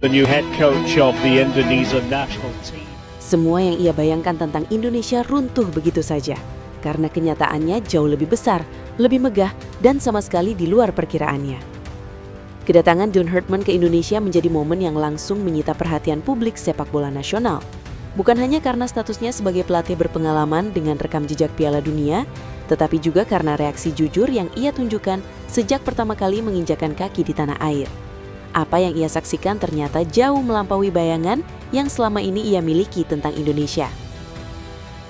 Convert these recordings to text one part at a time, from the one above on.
the new head coach of the Indonesian national team. Semua yang ia bayangkan tentang Indonesia runtuh begitu saja, karena kenyataannya jauh lebih besar, lebih megah, dan sama sekali di luar perkiraannya. Kedatangan John Herdman ke Indonesia menjadi momen yang langsung menyita perhatian publik sepak bola nasional. Bukan hanya karena statusnya sebagai pelatih berpengalaman dengan rekam jejak Piala Dunia, tetapi juga karena reaksi jujur yang ia tunjukkan sejak pertama kali menginjakan kaki di tanah air. Apa yang ia saksikan ternyata jauh melampaui bayangan yang selama ini ia miliki tentang Indonesia.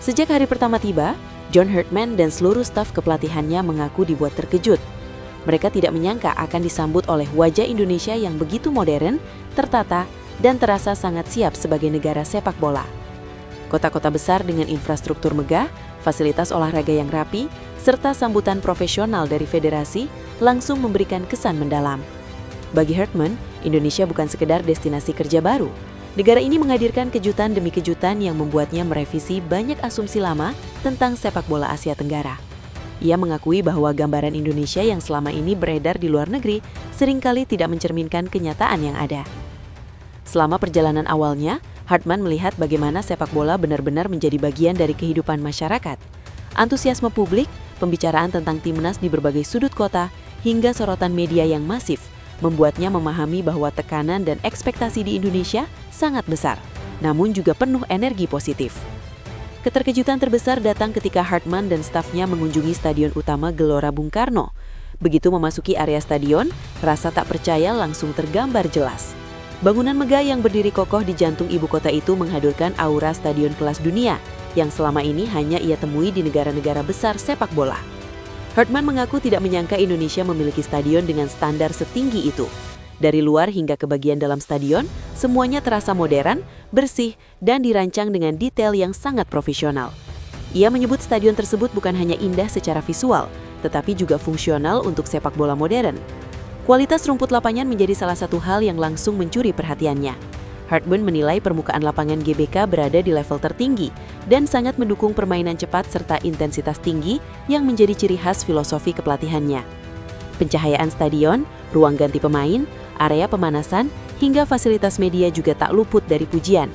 Sejak hari pertama tiba, John Herdman dan seluruh staf kepelatihannya mengaku dibuat terkejut. Mereka tidak menyangka akan disambut oleh wajah Indonesia yang begitu modern, tertata, dan terasa sangat siap sebagai negara sepak bola. Kota-kota besar dengan infrastruktur megah, fasilitas olahraga yang rapi, serta sambutan profesional dari federasi langsung memberikan kesan mendalam. Bagi Herdman, Indonesia bukan sekedar destinasi kerja baru. Negara ini menghadirkan kejutan demi kejutan yang membuatnya merevisi banyak asumsi lama tentang sepak bola Asia Tenggara. Ia mengakui bahwa gambaran Indonesia yang selama ini beredar di luar negeri seringkali tidak mencerminkan kenyataan yang ada. Selama perjalanan awalnya, Herdman melihat bagaimana sepak bola benar-benar menjadi bagian dari kehidupan masyarakat. Antusiasme publik, pembicaraan tentang timnas di berbagai sudut kota, hingga sorotan media yang masif, membuatnya memahami bahwa tekanan dan ekspektasi di Indonesia sangat besar, namun juga penuh energi positif. Keterkejutan terbesar datang ketika Herdman dan stafnya mengunjungi stadion utama Gelora Bung Karno. Begitu memasuki area stadion, rasa tak percaya langsung tergambar jelas. Bangunan megah yang berdiri kokoh di jantung ibu kota itu menghadirkan aura stadion kelas dunia, yang selama ini hanya ia temui di negara-negara besar sepak bola. Herdman mengaku tidak menyangka Indonesia memiliki stadion dengan standar setinggi itu. Dari luar hingga ke bagian dalam stadion, semuanya terasa modern, bersih, dan dirancang dengan detail yang sangat profesional. Ia menyebut stadion tersebut bukan hanya indah secara visual, tetapi juga fungsional untuk sepak bola modern. Kualitas rumput lapangan menjadi salah satu hal yang langsung mencuri perhatiannya. Herdman menilai permukaan lapangan GBK berada di level tertinggi dan sangat mendukung permainan cepat serta intensitas tinggi yang menjadi ciri khas filosofi kepelatihannya. Pencahayaan stadion, ruang ganti pemain, area pemanasan, hingga fasilitas media juga tak luput dari pujian.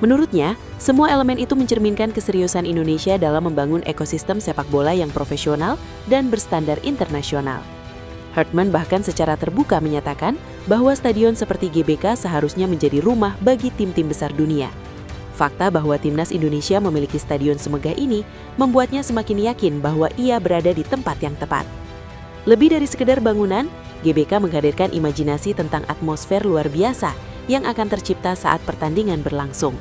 Menurutnya, semua elemen itu mencerminkan keseriusan Indonesia dalam membangun ekosistem sepak bola yang profesional dan berstandar internasional. Herdman bahkan secara terbuka menyatakan bahwa stadion seperti GBK seharusnya menjadi rumah bagi tim-tim besar dunia. Fakta bahwa timnas Indonesia memiliki stadion semegah ini membuatnya semakin yakin bahwa ia berada di tempat yang tepat. Lebih dari sekedar bangunan, GBK menghadirkan imajinasi tentang atmosfer luar biasa yang akan tercipta saat pertandingan berlangsung.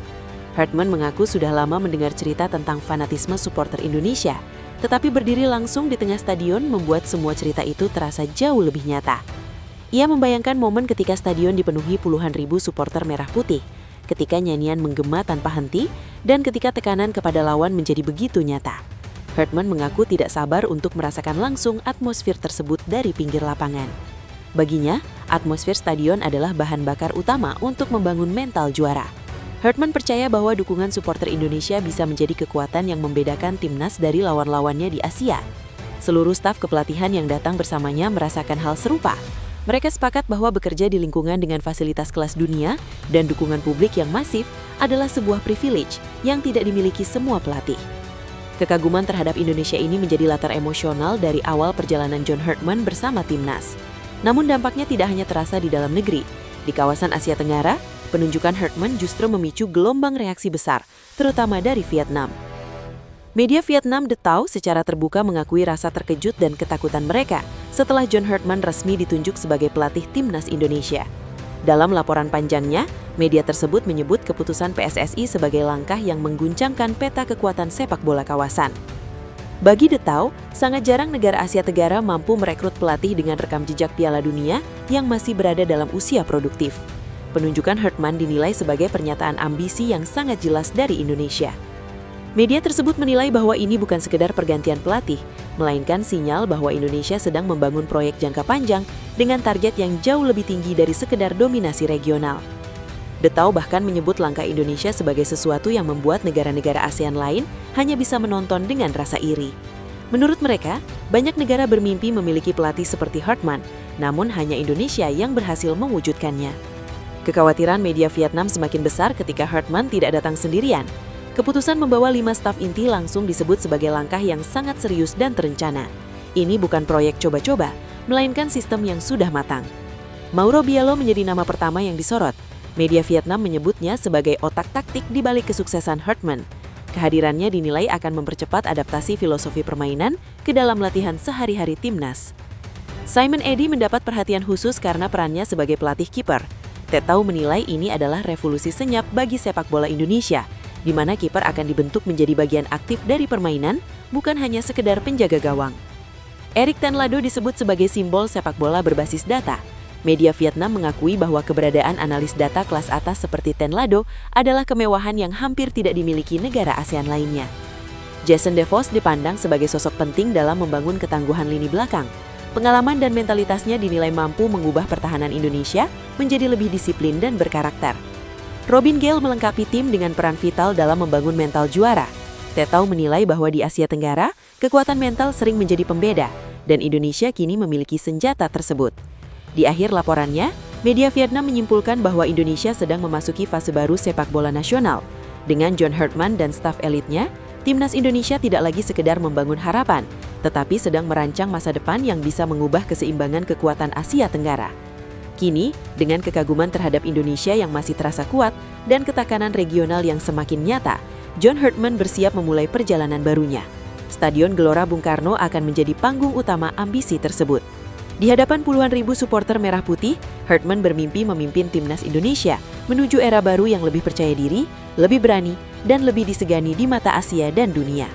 Herdman mengaku sudah lama mendengar cerita tentang fanatisme supporter Indonesia, tetapi berdiri langsung di tengah stadion membuat semua cerita itu terasa jauh lebih nyata. Ia membayangkan momen ketika stadion dipenuhi puluhan ribu supporter merah putih, ketika nyanyian menggema tanpa henti, dan ketika tekanan kepada lawan menjadi begitu nyata. Herdman mengaku tidak sabar untuk merasakan langsung atmosfer tersebut dari pinggir lapangan. Baginya, atmosfer stadion adalah bahan bakar utama untuk membangun mental juara. Herdman percaya bahwa dukungan supporter Indonesia bisa menjadi kekuatan yang membedakan timnas dari lawan-lawannya di Asia. Seluruh staf kepelatihan yang datang bersamanya merasakan hal serupa. Mereka sepakat bahwa bekerja di lingkungan dengan fasilitas kelas dunia dan dukungan publik yang masif adalah sebuah privilege yang tidak dimiliki semua pelatih. Kekaguman terhadap Indonesia ini menjadi latar emosional dari awal perjalanan John Herdman bersama timnas. Namun dampaknya tidak hanya terasa di dalam negeri. Di kawasan Asia Tenggara, penunjukan Herdman justru memicu gelombang reaksi besar, terutama dari Vietnam. Media Vietnam The Tao secara terbuka mengakui rasa terkejut dan ketakutan mereka setelah John Herdman resmi ditunjuk sebagai pelatih timnas Indonesia. Dalam laporan panjangnya, media tersebut menyebut keputusan PSSI sebagai langkah yang mengguncangkan peta kekuatan sepak bola kawasan. Bagi The Tao, sangat jarang negara Asia Tenggara mampu merekrut pelatih dengan rekam jejak Piala Dunia yang masih berada dalam usia produktif. Penunjukan Herdman dinilai sebagai pernyataan ambisi yang sangat jelas dari Indonesia. Media tersebut menilai bahwa ini bukan sekedar pergantian pelatih, melainkan sinyal bahwa Indonesia sedang membangun proyek jangka panjang dengan target yang jauh lebih tinggi dari sekedar dominasi regional. The Tao bahkan menyebut langkah Indonesia sebagai sesuatu yang membuat negara-negara ASEAN lain hanya bisa menonton dengan rasa iri. Menurut mereka, banyak negara bermimpi memiliki pelatih seperti Herdman, namun hanya Indonesia yang berhasil mewujudkannya. Kekhawatiran media Vietnam semakin besar ketika Hartman tidak datang sendirian. Keputusan membawa 5 staf inti langsung disebut sebagai langkah yang sangat serius dan terencana. Ini bukan proyek coba-coba, melainkan sistem yang sudah matang. Mauro Bialo menjadi nama pertama yang disorot. Media Vietnam menyebutnya sebagai otak taktik di balik kesuksesan Hartman. Kehadirannya dinilai akan mempercepat adaptasi filosofi permainan ke dalam latihan sehari-hari timnas. Simon Eddy mendapat perhatian khusus karena perannya sebagai pelatih kiper. Ted Tau menilai ini adalah revolusi senyap bagi sepak bola Indonesia, di mana kiper akan dibentuk menjadi bagian aktif dari permainan, bukan hanya sekedar penjaga gawang. Erik ten Lado disebut sebagai simbol sepak bola berbasis data. Media Vietnam mengakui bahwa keberadaan analis data kelas atas seperti ten Lado adalah kemewahan yang hampir tidak dimiliki negara ASEAN lainnya. Jason DeVos dipandang sebagai sosok penting dalam membangun ketangguhan lini belakang. Pengalaman dan mentalitasnya dinilai mampu mengubah pertahanan Indonesia menjadi lebih disiplin dan berkarakter. Robin Gale melengkapi tim dengan peran vital dalam membangun mental juara. Ted Tau menilai bahwa di Asia Tenggara, kekuatan mental sering menjadi pembeda, dan Indonesia kini memiliki senjata tersebut. Di akhir laporannya, media Vietnam menyimpulkan bahwa Indonesia sedang memasuki fase baru sepak bola nasional. Dengan John Hartman dan staf elitnya, timnas Indonesia tidak lagi sekedar membangun harapan, tetapi sedang merancang masa depan yang bisa mengubah keseimbangan kekuatan Asia Tenggara. Kini, dengan kekaguman terhadap Indonesia yang masih terasa kuat dan ketekanan regional yang semakin nyata, John Hartman bersiap memulai perjalanan barunya. Stadion Gelora Bung Karno akan menjadi panggung utama ambisi tersebut. Di hadapan puluhan ribu supporter Merah Putih, Hartman bermimpi memimpin timnas Indonesia menuju era baru yang lebih percaya diri, lebih berani, dan lebih disegani di mata Asia dan dunia.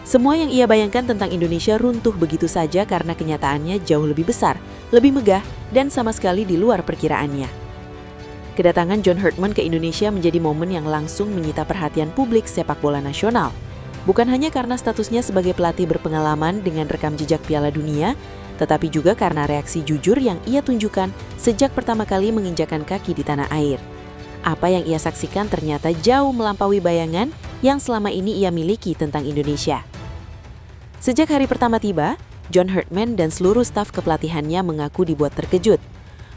Semua yang ia bayangkan tentang Indonesia runtuh begitu saja karena kenyataannya jauh lebih besar, lebih megah, dan sama sekali di luar perkiraannya. Kedatangan John Hartman ke Indonesia menjadi momen yang langsung menyita perhatian publik sepak bola nasional. Bukan hanya karena statusnya sebagai pelatih berpengalaman dengan rekam jejak Piala Dunia, tetapi juga karena reaksi jujur yang ia tunjukkan sejak pertama kali menginjakan kaki di tanah air. Apa yang ia saksikan ternyata jauh melampaui bayangan yang selama ini ia miliki tentang Indonesia. Sejak hari pertama tiba, John Hartman dan seluruh staf kepelatihannya mengaku dibuat terkejut.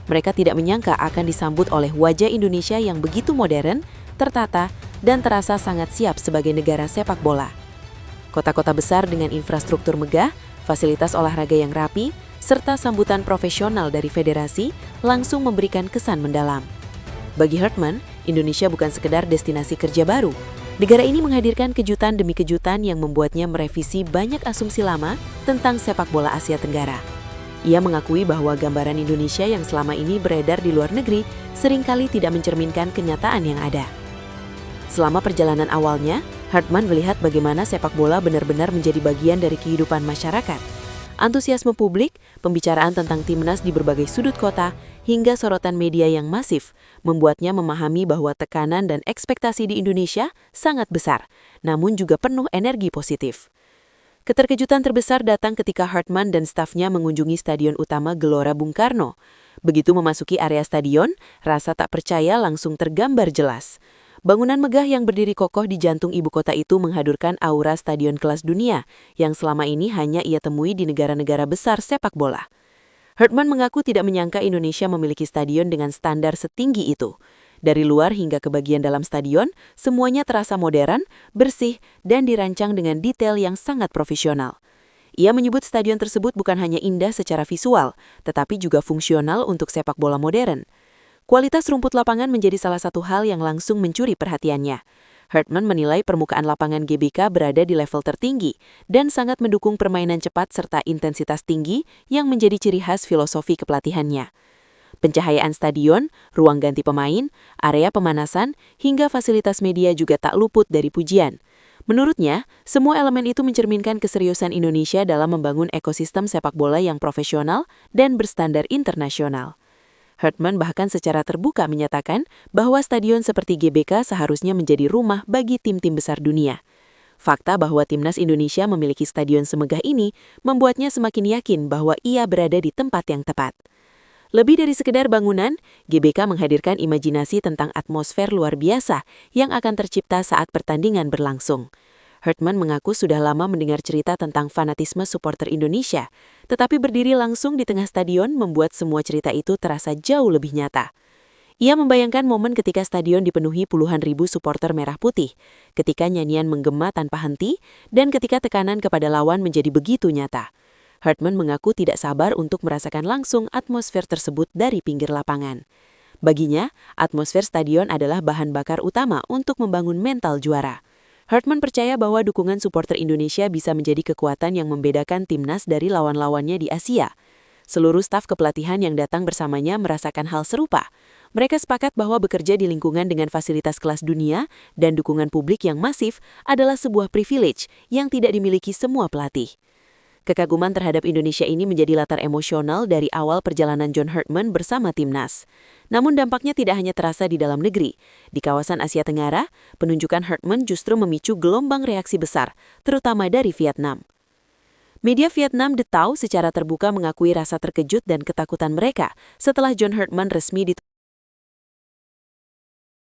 Mereka tidak menyangka akan disambut oleh wajah Indonesia yang begitu modern, tertata, dan terasa sangat siap sebagai negara sepak bola. Kota-kota besar dengan infrastruktur megah, fasilitas olahraga yang rapi, serta sambutan profesional dari federasi langsung memberikan kesan mendalam. Bagi Hartman, Indonesia bukan sekedar destinasi kerja baru. Negara ini menghadirkan kejutan demi kejutan yang membuatnya merevisi banyak asumsi lama tentang sepak bola Asia Tenggara. Ia mengakui bahwa gambaran Indonesia yang selama ini beredar di luar negeri seringkali tidak mencerminkan kenyataan yang ada. Selama perjalanan awalnya, Hartman melihat bagaimana sepak bola benar-benar menjadi bagian dari kehidupan masyarakat. Antusiasme publik, pembicaraan tentang timnas di berbagai sudut kota, hingga sorotan media yang masif, membuatnya memahami bahwa tekanan dan ekspektasi di Indonesia sangat besar, namun juga penuh energi positif. Keterkejutan terbesar datang ketika Hartman dan stafnya mengunjungi stadion utama Gelora Bung Karno. Begitu memasuki area stadion, rasa tak percaya langsung tergambar jelas. Bangunan megah yang berdiri kokoh di jantung ibu kota itu menghadurkan aura stadion kelas dunia yang selama ini hanya ia temui di negara-negara besar sepak bola. Hartman mengaku tidak menyangka Indonesia memiliki stadion dengan standar setinggi itu. Dari luar hingga ke bagian dalam stadion, semuanya terasa modern, bersih, dan dirancang dengan detail yang sangat profesional. Ia menyebut stadion tersebut bukan hanya indah secara visual, tetapi juga fungsional untuk sepak bola modern. Kualitas rumput lapangan menjadi salah satu hal yang langsung mencuri perhatiannya. Hartman menilai permukaan lapangan GBK berada di level tertinggi dan sangat mendukung permainan cepat serta intensitas tinggi yang menjadi ciri khas filosofi kepelatihannya. Pencahayaan stadion, ruang ganti pemain, area pemanasan, hingga fasilitas media juga tak luput dari pujian. Menurutnya, semua elemen itu mencerminkan keseriusan Indonesia dalam membangun ekosistem sepak bola yang profesional dan berstandar internasional. Hartman bahkan secara terbuka menyatakan bahwa stadion seperti GBK seharusnya menjadi rumah bagi tim-tim besar dunia. Fakta bahwa timnas Indonesia memiliki stadion semegah ini membuatnya semakin yakin bahwa ia berada di tempat yang tepat. Lebih dari sekedar bangunan, GBK menghadirkan imajinasi tentang atmosfer luar biasa yang akan tercipta saat pertandingan berlangsung. Hartman mengaku sudah lama mendengar cerita tentang fanatisme supporter Indonesia, tetapi berdiri langsung di tengah stadion membuat semua cerita itu terasa jauh lebih nyata. Ia membayangkan momen ketika stadion dipenuhi puluhan ribu supporter merah putih, ketika nyanyian menggema tanpa henti, dan ketika tekanan kepada lawan menjadi begitu nyata. Hartman mengaku tidak sabar untuk merasakan langsung atmosfer tersebut dari pinggir lapangan. Baginya, atmosfer stadion adalah bahan bakar utama untuk membangun mental juara. Hartman percaya bahwa dukungan supporter Indonesia bisa menjadi kekuatan yang membedakan timnas dari lawan-lawannya di Asia. Seluruh staf kepelatihan yang datang bersamanya merasakan hal serupa. Mereka sepakat bahwa bekerja di lingkungan dengan fasilitas kelas dunia dan dukungan publik yang masif adalah sebuah privilege yang tidak dimiliki semua pelatih. Kekaguman terhadap Indonesia ini menjadi latar emosional dari awal perjalanan John Hartman bersama timnas. Namun dampaknya tidak hanya terasa di dalam negeri. Di kawasan Asia Tenggara, penunjukan Hartman justru memicu gelombang reaksi besar, terutama dari Vietnam. Media Vietnam The Tao secara terbuka mengakui rasa terkejut dan ketakutan mereka setelah John Hartman resmi